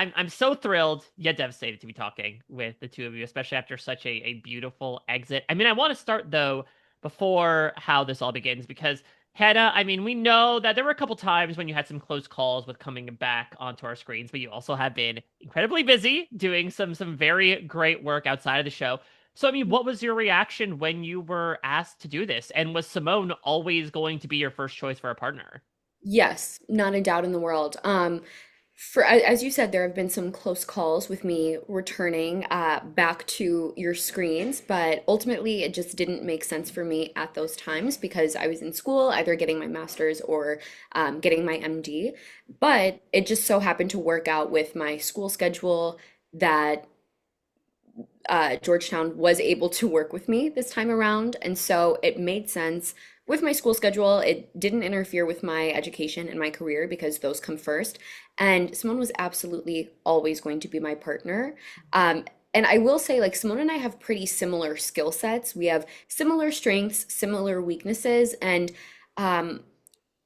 I'm so thrilled yet devastated to be talking with the two of you, especially after such a beautiful exit. I mean, I want to start though before how this all begins because Hannah, I mean, we know that there were a couple times when you had some close calls with coming back onto our screens, but you also have been incredibly busy doing some very great work outside of the show. So, I mean, what was your reaction when you were asked to do this? And was Simone always going to be your first choice for a partner? Yes, not a doubt in the world. As you said, there have been some close calls with me returning back to your screens, but ultimately it just didn't make sense for me at those times because I was in school, either getting my master's or getting my MD. But it just so happened to work out with my school schedule that Georgetown was able to work with me this time around. And so it made sense with my school schedule. It didn't interfere with my education and my career because those come first. And Simone was absolutely always going to be my partner. And I will say, like, Simone and I have pretty similar skill sets. We have similar strengths, similar weaknesses. And um,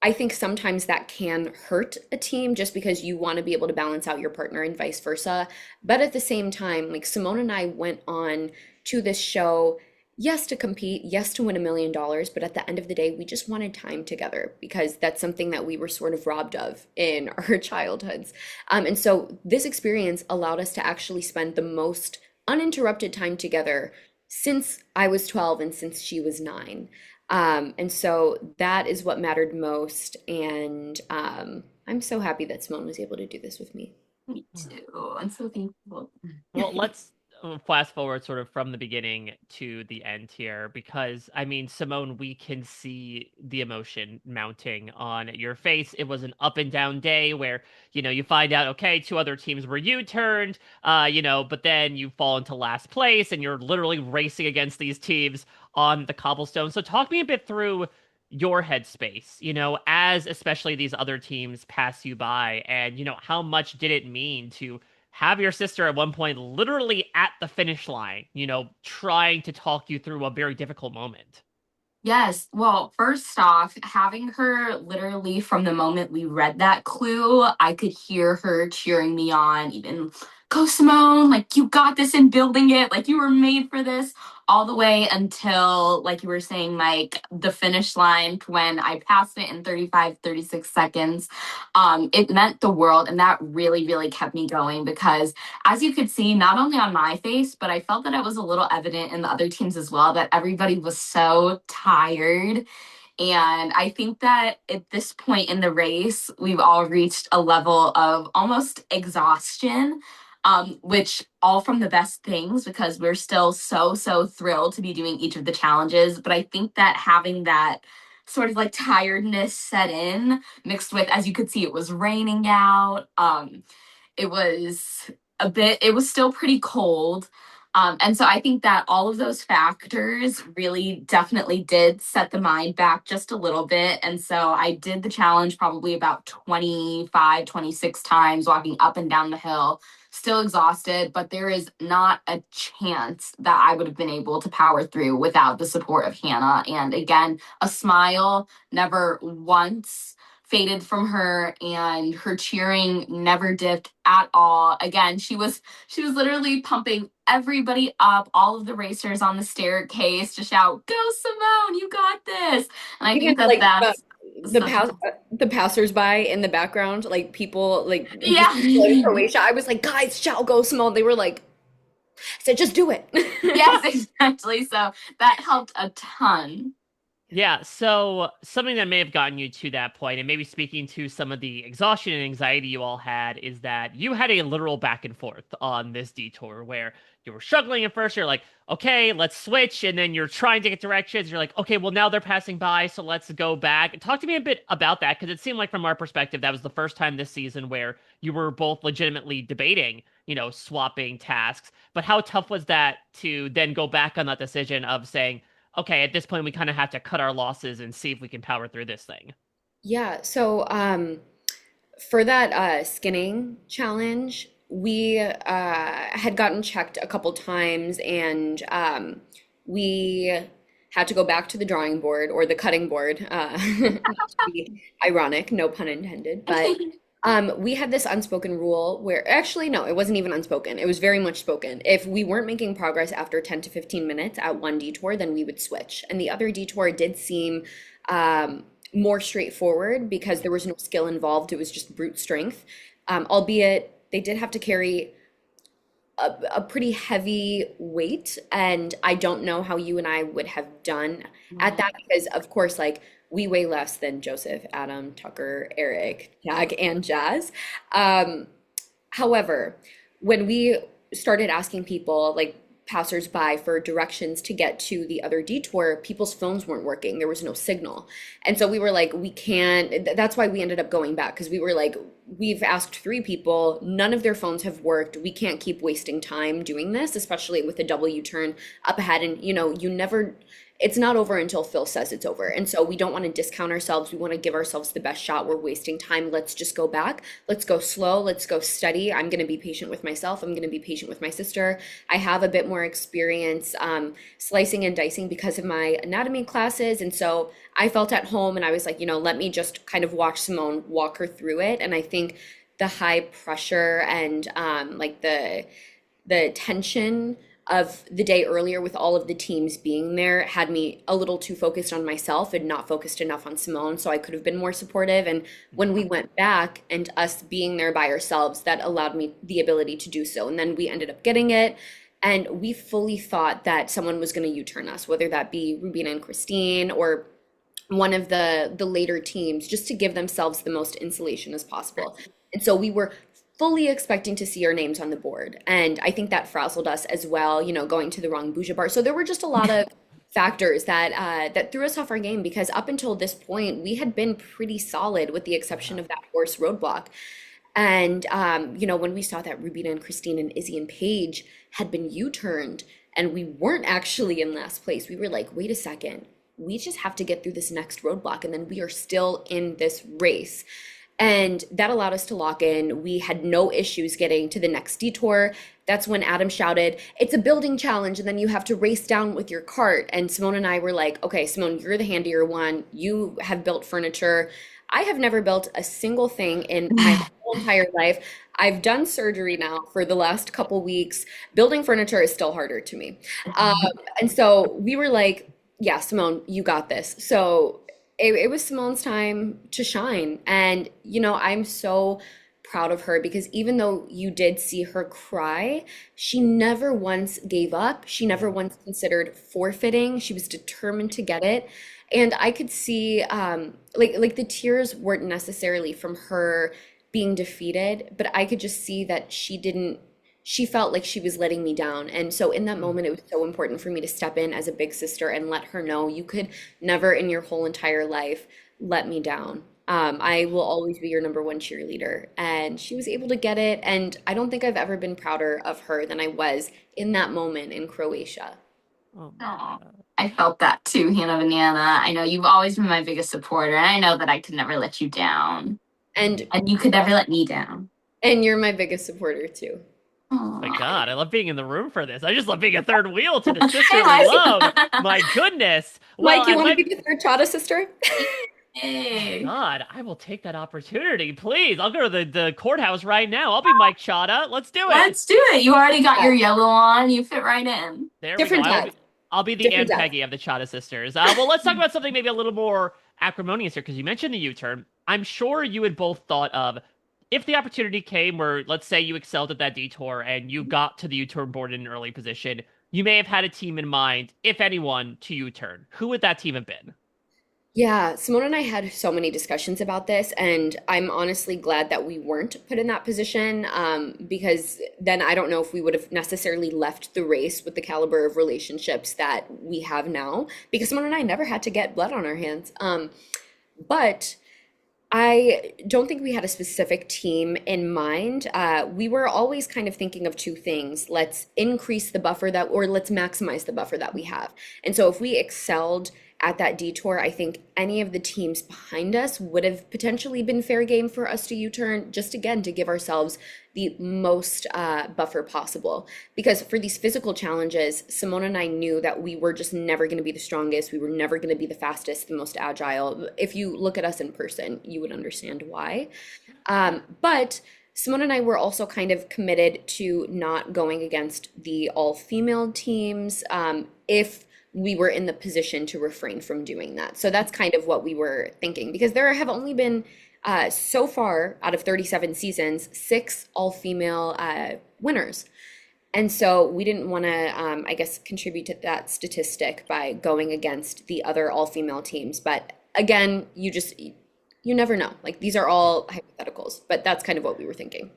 I think sometimes that can hurt a team just because you want to be able to balance out your partner and vice versa. But at the same time, like Simone and I went on to this show, yes, to compete, yes, to win $1 million, but at the end of the day, we just wanted time together because that's something that we were sort of robbed of in our childhoods. And so this experience allowed us to actually spend the most uninterrupted time together since I was 12 and since she was 9. And so that is what mattered most. And I'm so happy that Simone was able to do this with me. Me too. I'm so thankful. Well, let's fast forward sort of from the beginning to the end here, because I mean, Simone, we can see the emotion mounting on your face. It was an up and down day where, you find out, okay, two other teams were U-turned, but then you fall into last place and you're literally racing against these teams on the cobblestone. So talk me a bit through your headspace, as especially these other teams pass you by, and, how much did it mean to have your sister at one point literally at the finish line, trying to talk you through a very difficult moment. Yes. Well, first off, having her literally from the moment we read that clue, I could hear her cheering me on, even go Simone, like you got this in building it, like you were made for this, all the way until, like you were saying, Mike, the finish line when I passed it in 35, 36 seconds. It meant the world. And that really, really kept me going because as you could see, not only on my face, but I felt that it was a little evident in the other teams as well, that everybody was so tired. And I think that at this point in the race, we've all reached a level of almost exhaustion, which all from the best things because we're still so, so thrilled to be doing each of the challenges. But I think that having that sort of like tiredness set in mixed with, as you could see, it was raining out. It was it was still pretty cold. And so I think that all of those factors really definitely did set the mind back just a little bit. And so I did the challenge probably about 25, 26 times, walking up and down the hill, still exhausted, but there is not a chance that I would have been able to power through without the support of Hannah. And again, a smile never once faded from her, and her cheering never dipped at all. Again, she was literally pumping everybody up, all of the racers on the staircase to shout, "Go Simone, you got this!" And I Even think that like that's the such a pass the passersby in the background, like people like just people in yeah. Croatia. I was like, guys, shout go Simone. They were like, I said, just do it. Yes, exactly. So that helped a ton. Yeah, so something that may have gotten you to that point, and maybe speaking to some of the exhaustion and anxiety you all had, is that you had a literal back and forth on this detour where you were struggling at first. You're like, okay, let's switch. And then you're trying to get directions. You're like, okay, well, now they're passing by, so let's go back. Talk to me a bit about that, because it seemed like from our perspective, that was the first time this season where you were both legitimately debating, swapping tasks. But how tough was that to then go back on that decision of saying, okay, at this point we kind of have to cut our losses and see if we can power through this thing. Yeah, so for that skinning challenge, we had gotten checked a couple times and we had to go back to the drawing board or the cutting board, not to be ironic, no pun intended, but We had this unspoken rule where actually, no, it wasn't even unspoken. It was very much spoken. If we weren't making progress after 10 to 15 minutes at one detour, then we would switch. And the other detour did seem more straightforward because there was no skill involved. It was just brute strength. Albeit they did have to carry a pretty heavy weight, and I don't know how you and I would have done at Mhm. that because, of course, like we weigh less than Joseph, Adam, Tucker, Eric, Jag, and Jazz. Um, However, when we started asking people, like passersby, for directions to get to the other detour, people's phones weren't working. There was no signal. And so we were like, we can't, that's why we ended up going back because we were like, we've asked three people, none of their phones have worked. We can't keep wasting time doing this, especially with a double U-turn up ahead. And you never, it's not over until Phil says it's over. And so we don't want to discount ourselves. We want to give ourselves the best shot. We're wasting time. Let's just go back. Let's go slow. Let's go steady. I'm going to be patient with myself. I'm going to be patient with my sister. I have a bit more experience slicing and dicing because of my anatomy classes. And so I felt at home and I was like, let me just kind of watch Simone walk her through it. And I think the high pressure and like the tension of the day earlier with all of the teams being there had me a little too focused on myself and not focused enough on Simone. So I could have been more supportive. And when we went back and us being there by ourselves, that allowed me the ability to do so. And then we ended up getting it. And we fully thought that someone was going to U-turn us, whether that be Rubina and Christine or one of the later teams, just to give themselves the most insulation as possible. And so we were fully expecting to see our names on the board. And I think that frazzled us as well, going to the wrong bougie bar. So there were just a lot of factors that threw us off our game because up until this point, we had been pretty solid with the exception Yeah. of that horse roadblock. And when we saw that Rubina and Christine and Izzy and Paige had been U-turned and we weren't actually in last place, we were like, wait a second, we just have to get through this next roadblock and then we are still in this race. And that allowed us to lock in. We had no issues getting to the next detour. That's when Adam shouted, it's a building challenge, and then you have to race down with your cart. And Simone and I were like, okay, Simone, you're the handier one. You have built furniture. I have never built a single thing in my whole entire life. I've done surgery now for the last couple weeks. Building furniture is still harder to me. Um, and so we were like, yeah, Simone, you got this. So it was Simone's time to shine. And, I'm so proud of her because even though you did see her cry, she never once gave up. She never Yeah. once considered forfeiting. She was determined to get it. And I could see like the tears weren't necessarily from her being defeated, but I could just see that she felt like she was letting me down. And so in that Mm. moment, it was so important for me to step in as a big sister and let her know you could never in your whole entire life let me down. I will always be your number one cheerleader. And she was able to get it. And I don't think I've ever been prouder of her than I was in that moment in Croatia. Oh my Aw, God. I felt that too, Hannah Banana. I know you've always been my biggest supporter, and I know that I could never let you down, And and you could never let me down. and you're my biggest supporter too. My Aw. God, I love being in the room for this. I just love being a third wheel to the Hey, sisterly love. Mike. My goodness. Well, Mike, you I want to might. be the third Chata sister? My Hey. God, I will take that opportunity. Please, I'll go to the courthouse right now. I'll be Mike Chada. Let's do it. Let's do it. You already got Yeah. your yellow on. You fit right in. There we go. Different death. I'll be the Different Aunt death. Peggy of the Chada sisters. Well, let's talk about something maybe a little more acrimonious here because you mentioned the U-turn. I'm sure you had both thought of if the opportunity came where, let's say, you excelled at that detour and you got to the U-turn board in an early position, you may have had a team in mind, if anyone, to U-turn. Who would that team have been? Yeah, Simone and I had so many discussions about this, and I'm honestly glad that we weren't put in that position, because then I don't know if we would have necessarily left the race with the caliber of relationships that we have now, because Simone and I never had to get blood on our hands. But I don't think we had a specific team in mind. We were always kind of thinking of two things. Let's increase the buffer or let's maximize the buffer that we have. And so if we excelled at that detour, I think any of the teams behind us would have potentially been fair game for us to U-turn, just again to give ourselves the most buffer possible. Because for these physical challenges, Simone and I knew that we were just never going to be the strongest. We were never going to be the fastest, the most agile. If you look at us in person, you would understand why. But Simone and I were also kind of committed to not going against the all-female teams if we were in the position to refrain from doing that. So that's kind of what we were thinking, because there have only been so far out of 37 seasons, six all-female winners. And so we didn't want to, I guess, contribute to that statistic by going against the other all-female teams. But again, you never know. Like these are all hypotheticals, but that's kind of what we were thinking.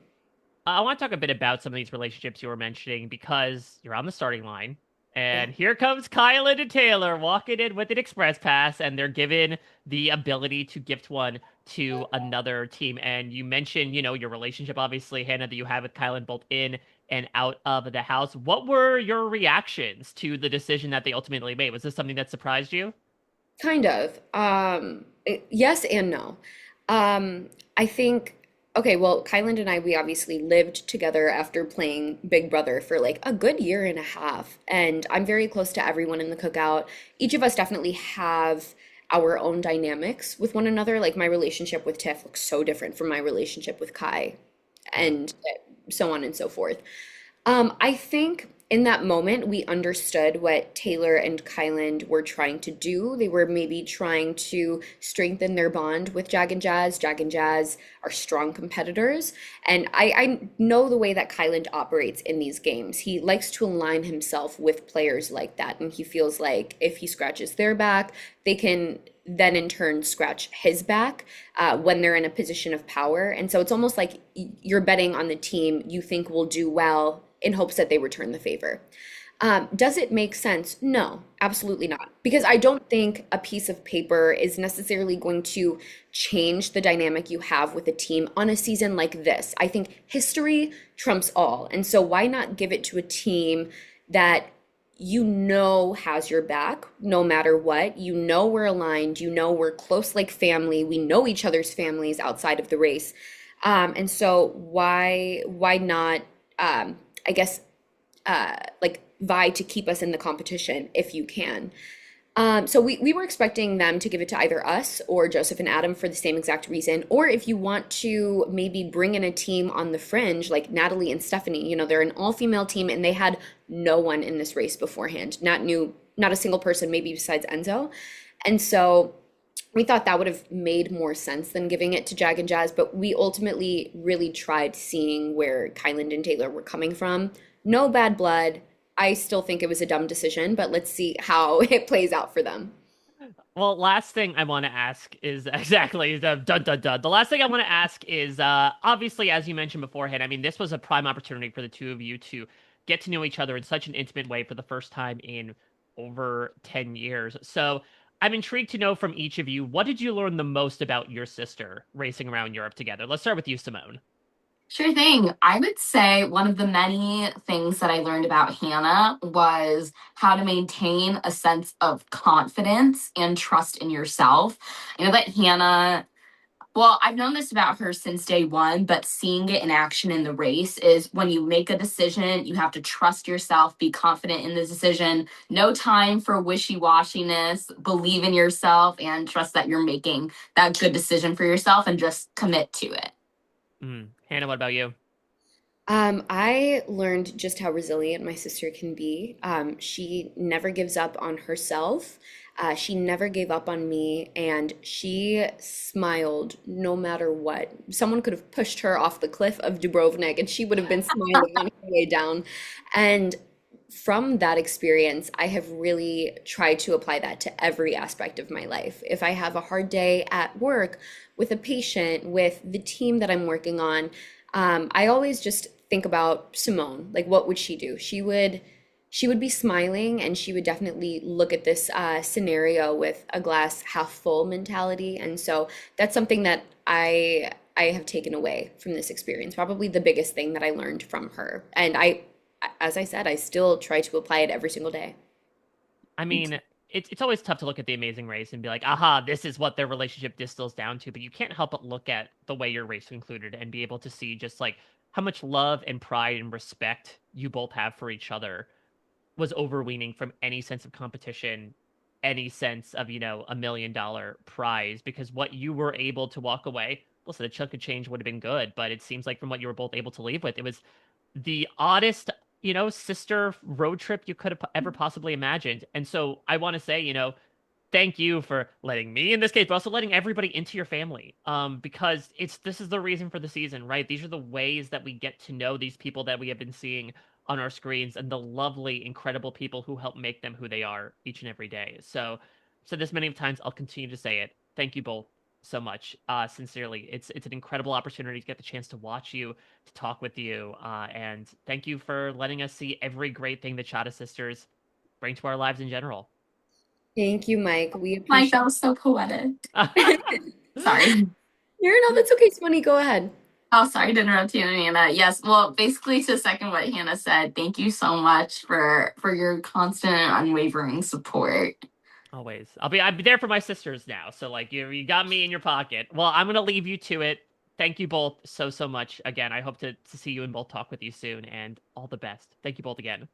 I want to talk a bit about some of these relationships you were mentioning because you're on the starting line. Yeah. And here comes Kylan and Taylor walking in with an express pass, and they're given the ability to gift one to another team. And you mentioned, your relationship, obviously, Hannah, that you have with Kylan both in and out of the house. What were your reactions to the decision that they ultimately made? Was this something that surprised you? Kind of. Yes and no. I think, okay, well, Kyland and I, we obviously lived together after playing Big Brother for like a good year and a half. And I'm very close to everyone in the cookout. Each of us definitely have our own dynamics with one another. Like my relationship with Tiff looks so different from my relationship with Kai, Yeah. and so on and so forth. I think in that moment we understood what Taylor and Kyland were trying to do. They were maybe trying to strengthen their bond with Jag and Jazz. Jag and Jazz are strong competitors, and I know the way that Kyland operates in these games. He likes to align himself with players like that, and he feels like if he scratches their back, they can then in turn scratch his back when they're in a position of power. And so it's almost like you're betting on the team you think will do well in hopes that they return the favor. Does it make sense? No, absolutely not. Because I don't think a piece of paper is necessarily going to change the dynamic you have with a team on a season like this. I think history trumps all. And so why not give it to a team that you know has your back no matter what? You know we're aligned, you know we're close like family, we know each other's families outside of the race. And so why not I guess like vie to keep us in the competition if you can. So we were expecting them to give it to either us or Joseph and Adam for the same exact reason. Or if you want to maybe bring in a team on the fringe, like Natalie and Stephanie, they're an all-female team and they had no one in this race beforehand. Not a single person, maybe besides Enzo. And so we thought that would have made more sense than giving it to Jag and Jazz, but we ultimately really tried seeing where Kyland and Taylor were coming from. No bad blood. I still think it was a dumb decision, but let's see how it plays out for them. Well, last thing I want to ask is exactly the dun dun dun. The last thing I want to ask is obviously, as you mentioned beforehand, I mean, this was a prime opportunity for the two of you to get to know each other in such an intimate way for the first time in over 10 years. So I'm intrigued to know from each of you, what did you learn the most about your sister racing around Europe together? Let's start with you, Simone. Sure thing. I would say one of the many things that I learned about Hannah was how to maintain a sense of confidence and trust in yourself. I know that Hannah, well, I've known this about her since day one, but seeing it in action in the race is when you make a decision, you have to trust yourself, be confident in the decision, no time for wishy-washiness, believe in yourself, and trust that you're making that good decision for yourself and just commit to it. Hannah, what about you? I learned just how resilient my sister can be. She never gives up on herself. She never gave up on me, and she smiled no matter what. Someone could have pushed her off the cliff of Dubrovnik, and she would have been smiling on her way down. And from that experience, I have really tried to apply that to every aspect of my life. If I have a hard day at work with a patient, with the team that I'm working on, I always just think about Simone. Like, what would she do? She would be smiling, and she would definitely look at this scenario with a glass half full mentality. And so that's something that I have taken away from this experience. Probably the biggest thing that I learned from her. And as I said, I still try to apply it every single day. I mean, it's always tough to look at The Amazing Race and be like, aha, this is what their relationship distills down to. But you can't help but look at the way your race concluded and be able to see just like how much love and pride and respect you both have for each other was overweening from any sense of competition, any sense of, $1 million prize, because what you were able to walk away, listen, a chunk of change would have been good, but it seems like from what you were both able to leave with, it was the oddest, sister road trip you could have ever possibly imagined. And so I want to say, thank you for letting me in this case, but also letting everybody into your family. Because this is the reason for the season, right? These are the ways that we get to know these people that we have been seeing on our screens and the lovely, incredible people who help make them who they are each and every day. So, said this many times, I'll continue to say it. Thank you both so much. Sincerely, it's an incredible opportunity to get the chance to watch you, to talk with you, and thank you for letting us see every great thing the Chaddha sisters bring to our lives in general. Thank you, Mike. We Mike, appreciate that was so poetic. it. Sorry. No, that's okay, Swanee. Go ahead. Oh, sorry to interrupt you, Amanda. Yes, well, basically to second what Hannah said, thank you so much for your constant and unwavering support. Always. I'll be there for my sisters now. So like you got me in your pocket. Well, I'm gonna leave you to it. Thank you both so much. Again, I hope to see you and both talk with you soon, and all the best. Thank you both again.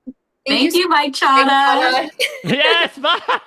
Thank you Thank so you, Mike much, Chaddha. Hannah. Yes, bye.